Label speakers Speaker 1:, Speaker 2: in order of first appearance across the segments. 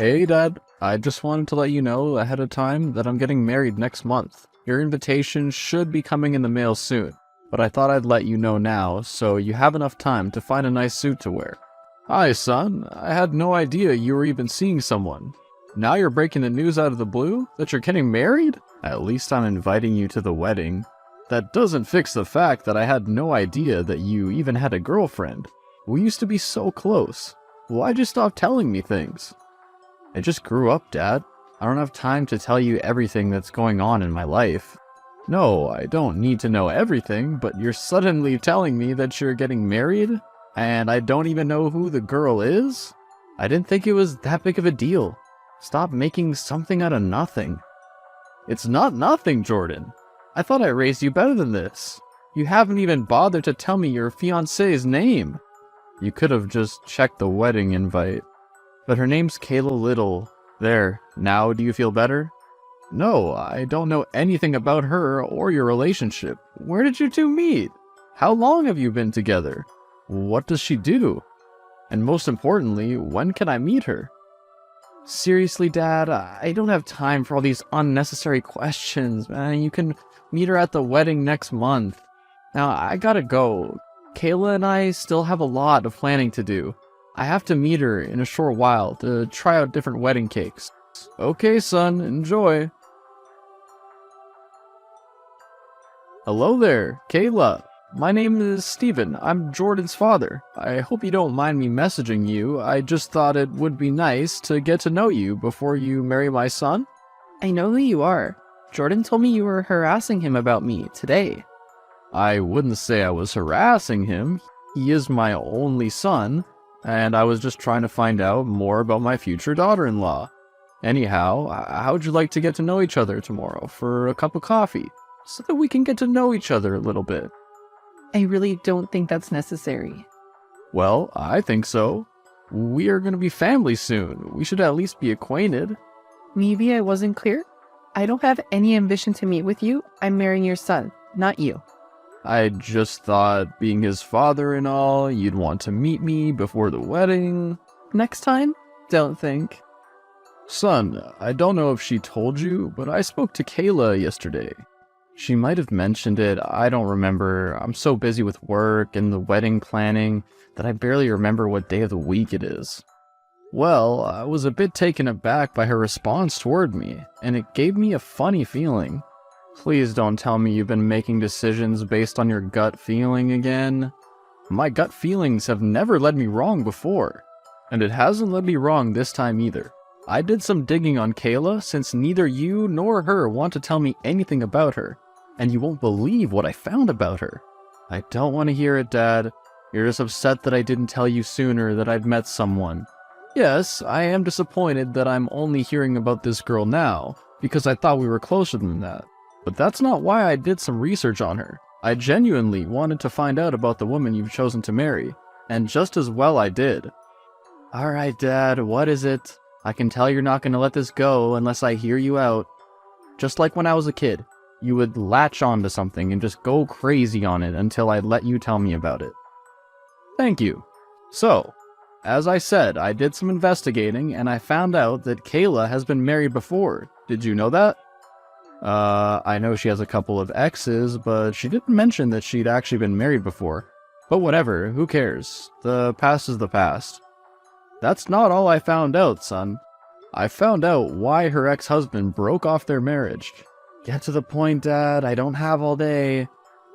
Speaker 1: Hey Dad, I just wanted to let you know ahead of time that I'm getting married next month. Your invitation should be coming in the mail soon, but I thought I'd let you know now so you have enough time to find a nice suit to wear. Hi son, I had no idea you were even seeing someone. Now you're breaking the news out of the blue that you're getting married? At least I'm inviting you to the wedding. That doesn't fix the fact that I had no idea that you even had a girlfriend. We used to be so close. Why'd you stop telling me things? I just grew up, Dad. I don't have time to tell you everything that's going on in my life. No, I don't need to know everything, but you're suddenly telling me that you're getting married, and I don't even know who the girl is? I didn't think it was that big of a deal. Stop making something out of nothing. It's not nothing, Jordan. I thought I raised you better than this. You haven't even bothered to tell me your fiancée's name. You could have just checked the wedding invite. But her name's Kayla Little. There, now do you feel better? No, I don't know anything about her or your relationship. Where did you two meet? How long have you been together? What does she do? And most importantly, when can I meet her? Seriously, Dad, I don't have time for all these unnecessary questions, man. You can meet her at the wedding next month. Now, I gotta go. Kayla and I still have a lot of planning to do. I have to meet her in a short while to try out different wedding cakes. Okay, son, enjoy. Hello there, Kayla. My name is Steven. I'm Jordan's father. I hope you don't mind me messaging you. I just thought it would be nice to get to know you before you marry my son.
Speaker 2: I know who you are. Jordan told me you were harassing him about me today.
Speaker 1: I wouldn't say I was harassing him. He is my only son, and I was just trying to find out more about my future daughter-in-law. Anyhow, how'd you like to get to know each other tomorrow for a cup of coffee, so that we can get to know each other a little bit?
Speaker 2: I really don't think that's necessary.
Speaker 1: Well, I think so. We are going to be family soon. We should at least be acquainted.
Speaker 2: Maybe I wasn't clear? I don't have any ambition to meet with you. I'm marrying your son, not you.
Speaker 1: I just thought, being his father and all, you'd want to meet me before the wedding.
Speaker 2: Next time? Don't think.
Speaker 1: Son, I don't know if she told you, but I spoke to Kayla yesterday. She might have mentioned it, I don't remember. I'm so busy with work and the wedding planning that I barely remember what day of the week it is. Well, I was a bit taken aback by her response toward me, and it gave me a funny feeling. Please don't tell me you've been making decisions based on your gut feeling again. My gut feelings have never led me wrong before, and it hasn't led me wrong this time either. I did some digging on Kayla since neither you nor her want to tell me anything about her, and you won't believe what I found about her. I don't want to hear it, Dad. You're just upset that I didn't tell you sooner that I'd met someone. Yes, I am disappointed that I'm only hearing about this girl now, because I thought we were closer than that. But that's not why I did some research on her. I genuinely wanted to find out about the woman you've chosen to marry, and just as well I did. Alright, Dad, what is it? I can tell you're not going to let this go unless I hear you out. Just like when I was a kid, you would latch on to something and just go crazy on it until I'd let you tell me about it. Thank you. So, as I said, I did some investigating and I found out that Kayla has been married before. Did you know that? I know she has a couple of exes, but she didn't mention that she'd actually been married before. But whatever, who cares? The past is the past. That's not all I found out, son. I found out why her ex-husband broke off their marriage. Get to the point, Dad, I don't have all day.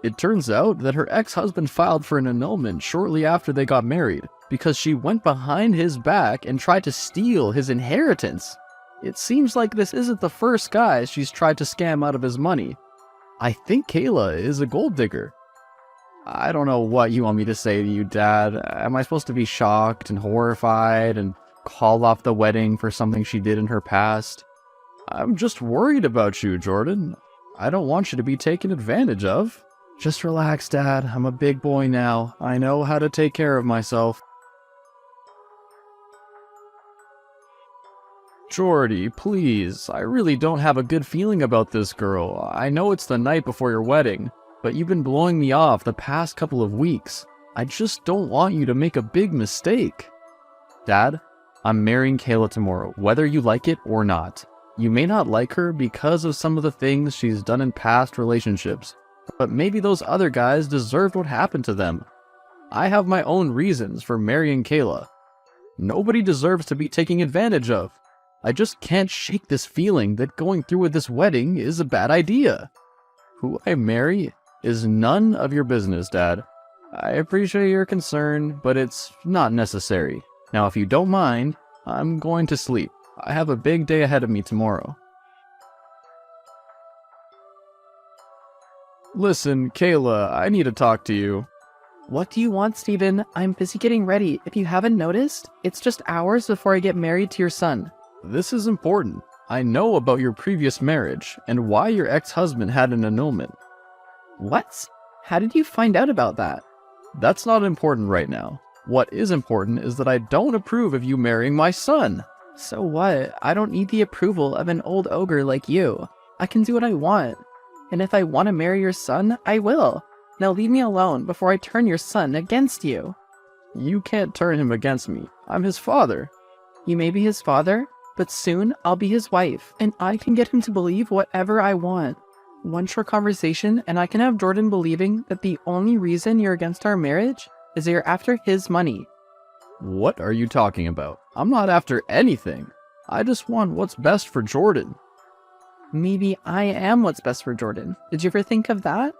Speaker 1: It turns out that her ex-husband filed for an annulment shortly after they got married, because she went behind his back and tried to steal his inheritance. It seems like this isn't the first guy she's tried to scam out of his money. I think Kayla is a gold digger. I don't know what you want me to say to you, Dad. Am I supposed to be shocked and horrified and call off the wedding for something she did in her past? I'm just worried about you, Jordan. I don't want you to be taken advantage of. Just relax, Dad. I'm a big boy now. I know how to take care of myself. Jordy, please. I really don't have a good feeling about this girl. I know it's the night before your wedding, but you've been blowing me off the past couple of weeks. I just don't want you to make a big mistake. Dad, I'm marrying Kayla tomorrow, whether you like it or not. You may not like her because of some of the things she's done in past relationships, but maybe those other guys deserved what happened to them. I have my own reasons for marrying Kayla. Nobody deserves to be taken advantage of. I just can't shake this feeling that going through with this wedding is a bad idea. Who I marry is none of your business, Dad. I appreciate your concern, but it's not necessary. Now, if you don't mind, I'm going to sleep. I have a big day ahead of me tomorrow. Listen, Kayla, I need to talk to you.
Speaker 2: What do you want, Steven? I'm busy getting ready. If you haven't noticed, it's just hours before I get married to your son.
Speaker 1: This is important. I know about your previous marriage and why your ex-husband had an annulment.
Speaker 2: What? How did you find out about that?
Speaker 1: That's not important right now. What is important is that I don't approve of you marrying my son.
Speaker 2: So what? I don't need the approval of an old ogre like you. I can do what I want. And if I want to marry your son, I will. Now leave me alone before I turn your son against you.
Speaker 1: You can't turn him against me. I'm his father.
Speaker 2: You may be his father, but soon I'll be his wife, and I can get him to believe whatever I want. One short conversation, and I can have Jordan believing that the only reason you're against our marriage is that you're after his money.
Speaker 1: What are you talking about? I'm not after anything. I just want what's best for Jordan.
Speaker 2: Maybe I am what's best for Jordan. Did you ever think of that?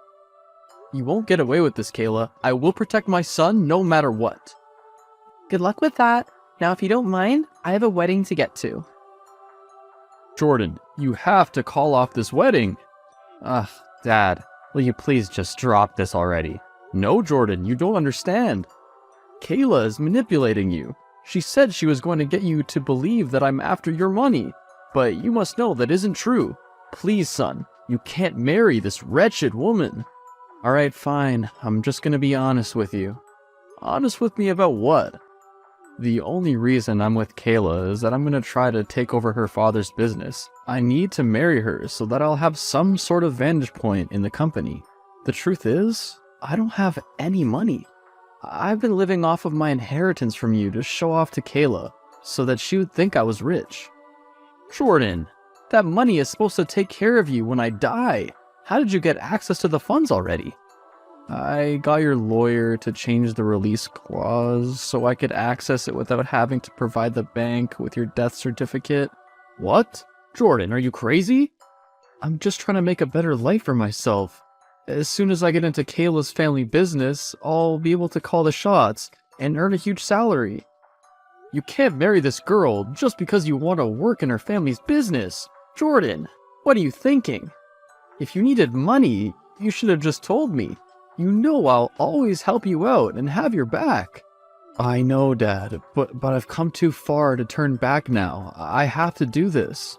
Speaker 1: You won't get away with this, Kayla. I will protect my son no matter what.
Speaker 2: Good luck with that. Now, if you don't mind, I have a wedding to get to.
Speaker 1: Jordan, you have to call off this wedding.
Speaker 3: Ugh, Dad, will you please just drop this already?
Speaker 1: No, Jordan, you don't understand. Kayla is manipulating you. She said she was going to get you to believe that I'm after your money. But you must know that isn't true. Please, son, you can't marry this wretched woman. Alright, fine. I'm just gonna be honest with you. Honest with me about what? The only reason I'm with Kayla is that I'm gonna try to take over her father's business. I need to marry her so that I'll have some sort of vantage point in the company. The truth is, I don't have any money. I've been living off of my inheritance from you to show off to Kayla, so that she would think I was rich. Jordan, that money is supposed to take care of you when I die. How did you get access to the funds already? I got your lawyer to change the release clause so I could access it without having to provide the bank with your death certificate. What? Jordan, are you crazy? I'm just trying to make a better life for myself. As soon as I get into Kayla's family business, I'll be able to call the shots and earn a huge salary. You can't marry this girl just because you want to work in her family's business. Jordan, what are you thinking? If you needed money, you should have just told me. You know I'll always help you out and have your back. I know, Dad, but I've come too far to turn back now. I have to do this.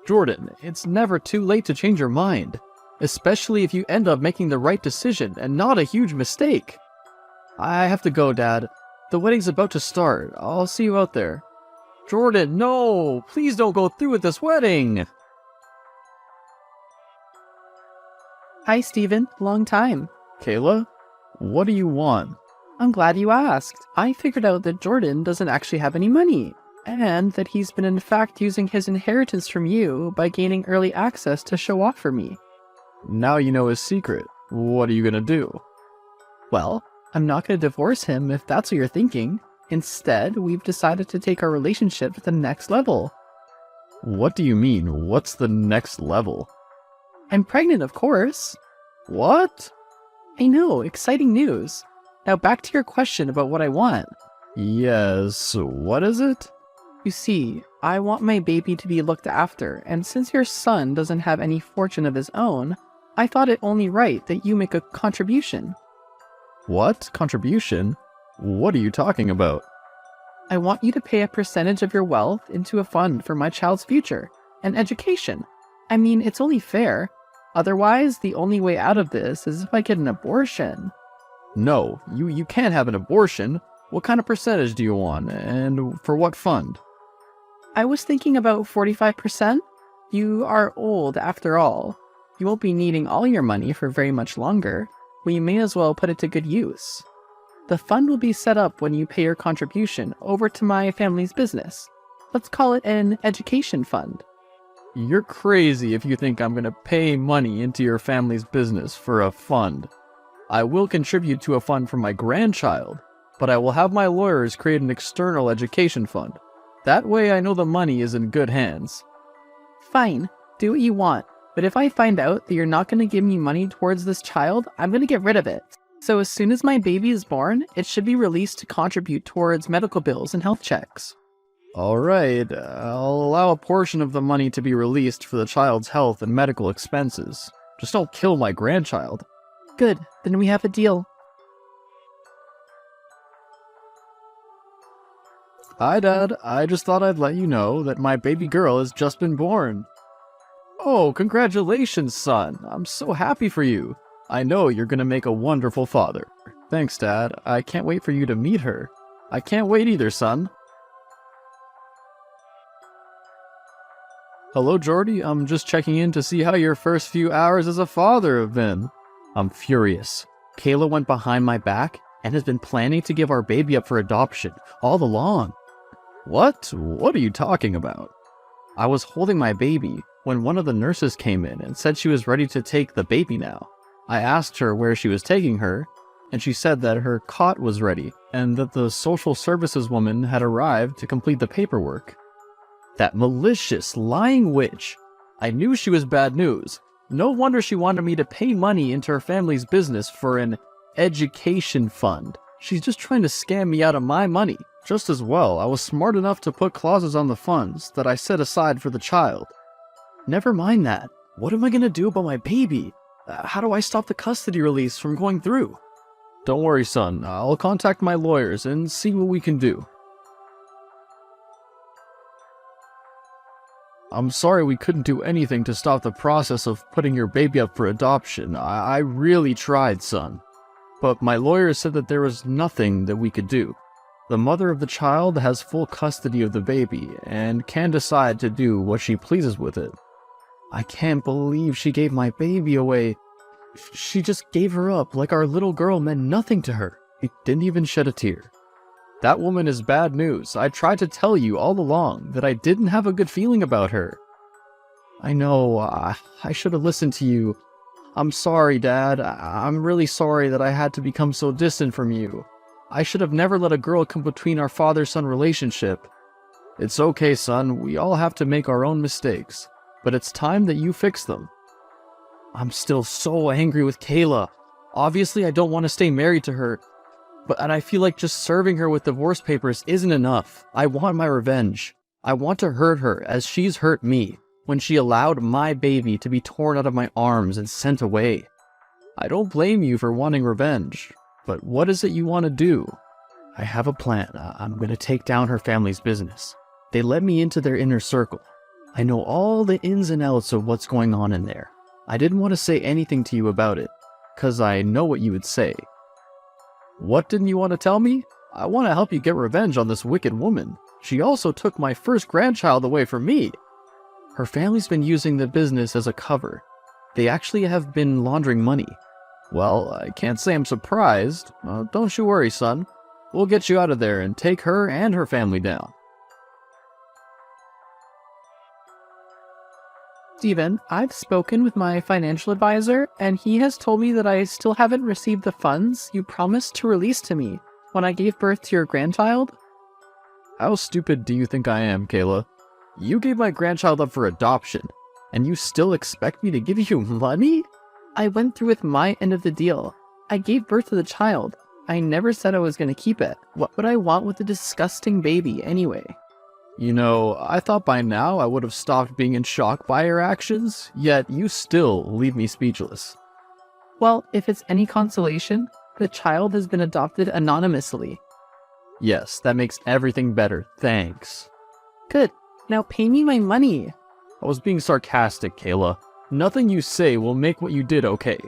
Speaker 1: Jordan, it's never too late to change your mind. Especially if you end up making the right decision and not a huge mistake. I have to go, Dad. The wedding's about to start. I'll see you out there. Jordan, no! Please don't go through with this wedding!
Speaker 2: Hi, Steven. Long time.
Speaker 1: Kayla? What do you want?
Speaker 2: I'm glad you asked. I figured out that Jordan doesn't actually have any money, and that he's been in fact using his inheritance from you by gaining early access to show off for me.
Speaker 1: Now you know his secret. What are you gonna do?
Speaker 2: Well, I'm not going to divorce him if that's what you're thinking. Instead, we've decided to take our relationship to the next level.
Speaker 1: What do you mean? What's the next level?
Speaker 2: I'm pregnant, of course.
Speaker 1: What?
Speaker 2: I know, exciting news. Now back to your question about what I want.
Speaker 1: Yes, what is it?
Speaker 2: You see, I want my baby to be looked after, and since your son doesn't have any fortune of his own, I thought it only right that you make a contribution.
Speaker 1: What? Contribution? What are you talking about?
Speaker 2: I want you to pay a percentage of your wealth into a fund for my child's future and education. I mean, it's only fair. Otherwise, the only way out of this is if I get an abortion.
Speaker 1: No, you can't have an abortion. What kind of percentage do you want, and for what fund?
Speaker 2: I was thinking about 45%. You are old after all. You won't be needing all your money for very much longer. We may as well put it to good use. The fund will be set up when you pay your contribution over to my family's business. Let's call it an education fund.
Speaker 1: You're crazy if you think I'm gonna pay money into your family's business for a fund. I will contribute to a fund for my grandchild, but I will have my lawyers create an external education fund. That way I know the money is in good hands.
Speaker 2: Fine, do what you want, but if I find out that you're not going to give me money towards this child, I'm going to get rid of it. So as soon as my baby is born, it should be released to contribute towards medical bills and health checks.
Speaker 1: Alright, I'll allow a portion of the money to be released for the child's health and medical expenses. Just don't kill my grandchild.
Speaker 2: Good, then we have a deal.
Speaker 1: Hi, Dad. I just thought I'd let you know that my baby girl has just been born. Oh, congratulations, son. I'm so happy for you. I know you're gonna make a wonderful father. Thanks, Dad. I can't wait for you to meet her. I can't wait either, son. Hello, Jordy. I'm just checking in to see how your first few hours as a father have been. I'm furious. Kayla went behind my back and has been planning to give our baby up for adoption all along. What? What are you talking about? I was holding my baby when one of the nurses came in and said she was ready to take the baby now. I asked her where she was taking her, and she said that her cot was ready and that the social services woman had arrived to complete the paperwork. That malicious, lying witch. I knew she was bad news. No wonder she wanted me to pay money into her family's business for an education fund. She's just trying to scam me out of my money. Just as well, I was smart enough to put clauses on the funds that I set aside for the child. Never mind that. What am I gonna do about my baby? How do I stop the custody release from going through? Don't worry, son. I'll contact my lawyers and see what we can do. I'm sorry we couldn't do anything to stop the process of putting your baby up for adoption. I really tried, son. But my lawyer said that there was nothing that we could do. The mother of the child has full custody of the baby and can decide to do what she pleases with it. I can't believe she gave my baby away. She just gave her up like our little girl meant nothing to her. She didn't even shed a tear. That woman is bad news. I tried to tell you all along that I didn't have a good feeling about her. I know, I should have listened to you. I'm sorry, Dad. I'm really sorry that I had to become so distant from you. I should have never let a girl come between our father-son relationship. It's okay, son. We all have to make our own mistakes. But it's time that you fix them. I'm still so angry with Kayla. Obviously, I don't want to stay married to her. And I feel like just serving her with divorce papers isn't enough. I want my revenge. I want to hurt her as she's hurt me when she allowed my baby to be torn out of my arms and sent away. I don't blame you for wanting revenge. But what is it you want to do? I have a plan. I'm going to take down her family's business. They let me into their inner circle. I know all the ins and outs of what's going on in there. I didn't want to say anything to you about it, because I know what you would say. What didn't you want to tell me? I want to help you get revenge on this wicked woman. She also took my first grandchild away from me. Her family's been using the business as a cover. They actually have been laundering money. Well, I can't say I'm surprised. Don't you worry, son. We'll get you out of there and take her and her family down.
Speaker 2: Steven, I've spoken with my financial advisor, and he has told me that I still haven't received the funds you promised to release to me when I gave birth to your grandchild.
Speaker 1: How stupid do you think I am, Kayla? You gave my grandchild up for adoption, and you still expect me to give you money?
Speaker 2: I went through with my end of the deal. I gave birth to the child. I never said I was going to keep it. What would I want with a disgusting baby anyway?
Speaker 1: You know, I thought by now I would have stopped being in shock by your actions, yet you still leave me speechless.
Speaker 2: Well, if it's any consolation, the child has been adopted anonymously.
Speaker 1: Yes, that makes everything better, thanks.
Speaker 2: Good. Now pay me my money.
Speaker 1: I was being sarcastic, Kayla. Nothing you say will make what you did okay.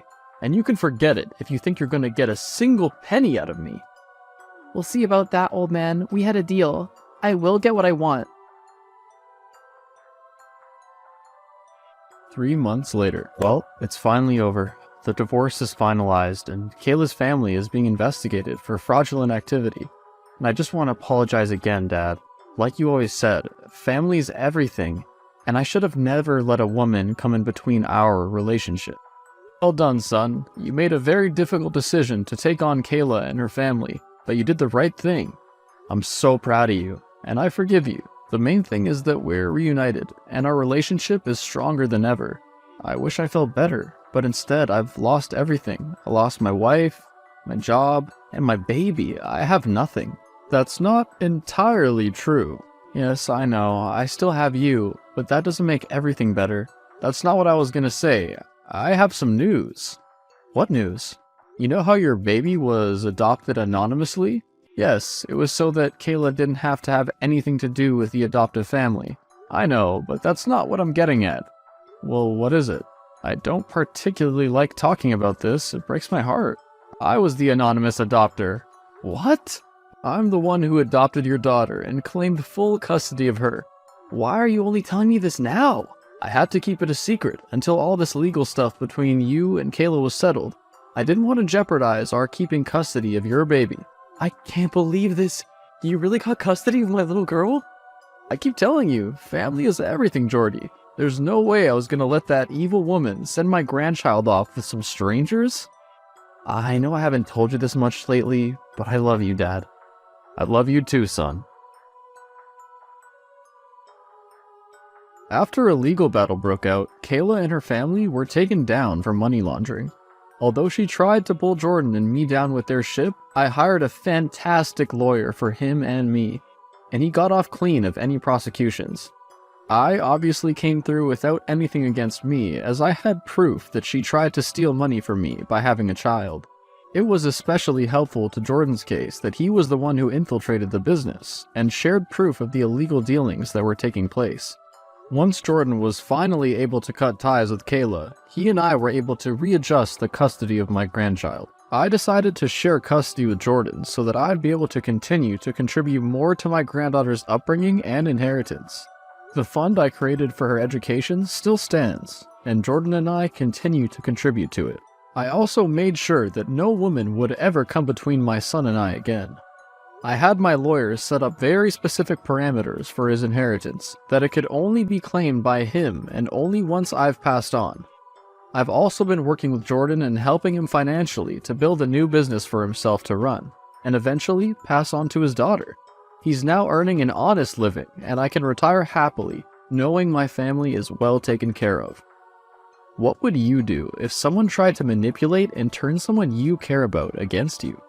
Speaker 1: And you can forget it if you think you're gonna get a single penny out of me.
Speaker 2: We'll see about that, old man. We had a deal. I will get what I want.
Speaker 1: 3 months later. Well, it's finally over. The divorce is finalized, and Kayla's family is being investigated for fraudulent activity. And I just want to apologize again, Dad. Like you always said, family's everything, and I should have never let a woman come in between our relationship. Well done, son. You made a very difficult decision to take on Kayla and her family, but you did the right thing. I'm so proud of you, and I forgive you. The main thing is that we're reunited, and our relationship is stronger than ever. I wish I felt better, but instead I've lost everything. I lost my wife, my job, and my baby. I have nothing. That's not entirely true. Yes, I know, I still have you, but that doesn't make everything better. That's not what I was gonna say. I have some news. What news? You know how your baby was adopted anonymously? Yes, it was so that Kayla didn't have to have anything to do with the adoptive family. I know, but that's not what I'm getting at. Well, what is it? I don't particularly like talking about this. It breaks my heart. I was the anonymous adopter. What? I'm the one who adopted your daughter and claimed full custody of her. Why are you only telling me this now? I had to keep it a secret until all this legal stuff between you and Kayla was settled. I didn't want to jeopardize our keeping custody of your baby.
Speaker 2: I can't believe this. You really got custody of my little girl?
Speaker 1: I keep telling you, family is everything, Jordy. There's no way I was gonna let that evil woman send my grandchild off with some strangers. I know I haven't told you this much lately, but I love you, Dad. I love you too, son. After a legal battle broke out, Kayla and her family were taken down for money laundering. Although she tried to pull Jordan and me down with their ship, I hired a fantastic lawyer for him and me, and he got off clean of any prosecutions. I obviously came through without anything against me, as I had proof that she tried to steal money from me by having a child. It was especially helpful to Jordan's case that he was the one who infiltrated the business, and shared proof of the illegal dealings that were taking place. Once Jordan was finally able to cut ties with Kayla, he and I were able to readjust the custody of my grandchild. I decided to share custody with Jordan so that I'd be able to continue to contribute more to my granddaughter's upbringing and inheritance. The fund I created for her education still stands, and Jordan and I continue to contribute to it. I also made sure that no woman would ever come between my son and I again. I had my lawyers set up very specific parameters for his inheritance, that it could only be claimed by him and only once I've passed on. I've also been working with Jordan and helping him financially to build a new business for himself to run, and eventually pass on to his daughter. He's now earning an honest living, and I can retire happily, knowing my family is well taken care of. What would you do if someone tried to manipulate and turn someone you care about against you?